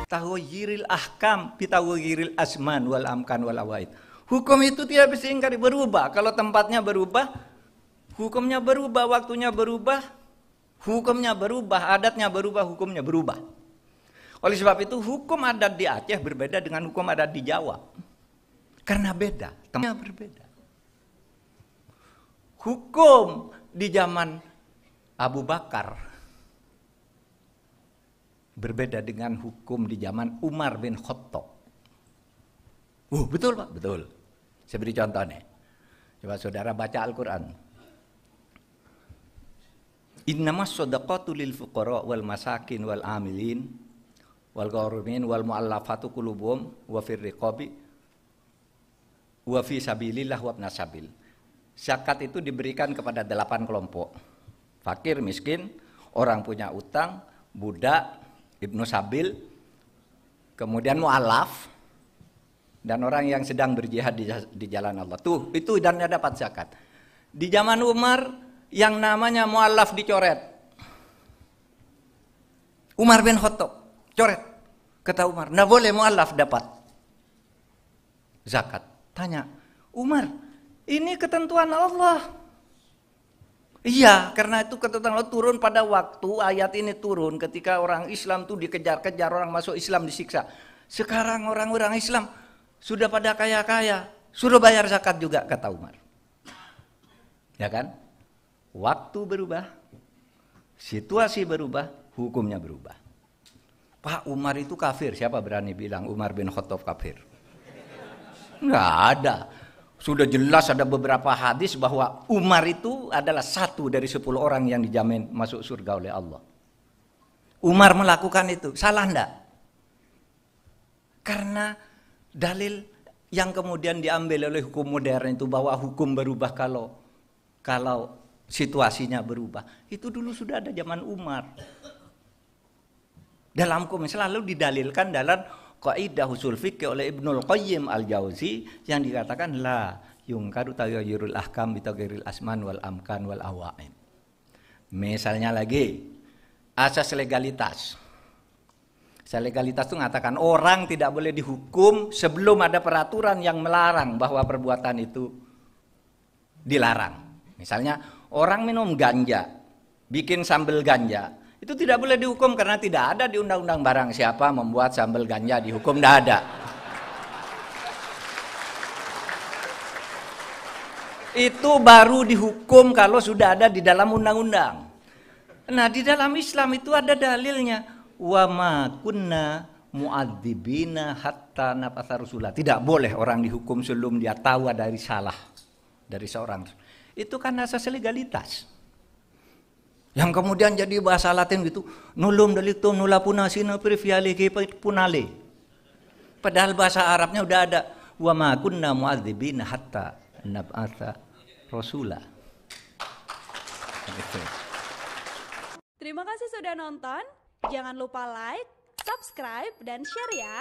Taghayyuril ahkam bitaghayyuril asman wal amkan wal awaid. Hukum itu tidak bisa ingkari, berubah. Kalau tempatnya berubah, hukumnya berubah, waktunya berubah, hukumnya berubah, adatnya berubah, hukumnya berubah. Oleh sebab itu hukum adat di Aceh berbeda dengan hukum adat di Jawa. Karena beda, tempatnya berbeda. Hukum di zaman Abu Bakar berbeda dengan hukum di zaman Umar bin Khattab. Betul Pak? Betul. Saya beri contoh nih. Coba saudara baca Al-Quran. Innamas shadaqatu lil fuqara wal masakin wal amilin wal gharimin wal mu'allafatu qulubuhum wa fir riqabi wa fi sabilillah wa ibnas sabil. Zakat itu diberikan kepada 8 kelompok. Fakir, miskin, orang punya utang, budak, ibnu sabil, kemudian mu'allaf, dan orang yang sedang berjihad di jalan Allah. Tuh, itu dan dapat zakat. Di zaman Umar yang namanya mu'allaf dicoret. Umar bin Khattab coret. Kata Umar, "Nggak boleh mu'allaf dapat zakat." Tanya, "Umar, ini ketentuan Allah." Iya, karena itu ketentuan Allah turun pada waktu ayat ini turun ketika orang Islam tuh dikejar-kejar, orang masuk Islam disiksa. Sekarang orang-orang Islam sudah pada kaya-kaya, suruh bayar zakat juga, kata Umar. Ya kan? Waktu berubah, situasi berubah, hukumnya berubah. Pak, Umar itu kafir. Siapa berani bilang Umar bin Khattab kafir? Nggak ada. Sudah jelas ada beberapa hadis bahwa Umar itu adalah 1 dari 10 orang yang dijamin masuk surga oleh Allah. Umar melakukan itu, salah enggak? Karena dalil yang kemudian diambil oleh hukum modern itu bahwa hukum berubah kalau situasinya berubah. Itu dulu sudah ada zaman Umar. Dalam hukum selalu didalilkan dalam Qaidah usul fikih oleh Ibnul Qayyim Al-Jauzi yang dikatakan la yungkaru taghayyurul ahkam bitaghayyuril asman wal amkan wal awaid. Misalnya lagi asas legalitas. Asas legalitas itu mengatakan orang tidak boleh dihukum sebelum ada peraturan yang melarang bahwa perbuatan itu dilarang. Misalnya orang minum ganja, bikin sambal ganja. Itu tidak boleh dihukum karena tidak ada di undang-undang barang siapa membuat sambal ganja dihukum, tidak ada. Itu baru dihukum kalau sudah ada di dalam undang-undang. Nah, di dalam Islam itu ada dalilnya. Wa ma kunna mu'adzibina hatta nab'atsa rasula. Tidak boleh orang dihukum sebelum dia tahu ada salah dari seorang. Itu kan asas legalitas. Yang kemudian jadi bahasa Latin gitu, nullum delictum nulla puna sine previale punale. Padahal bahasa Arabnya udah ada, wa ma kunna mu'adzibina hatta nab'atsa rasula. Terima kasih sudah nonton. Jangan lupa like, subscribe, dan share ya.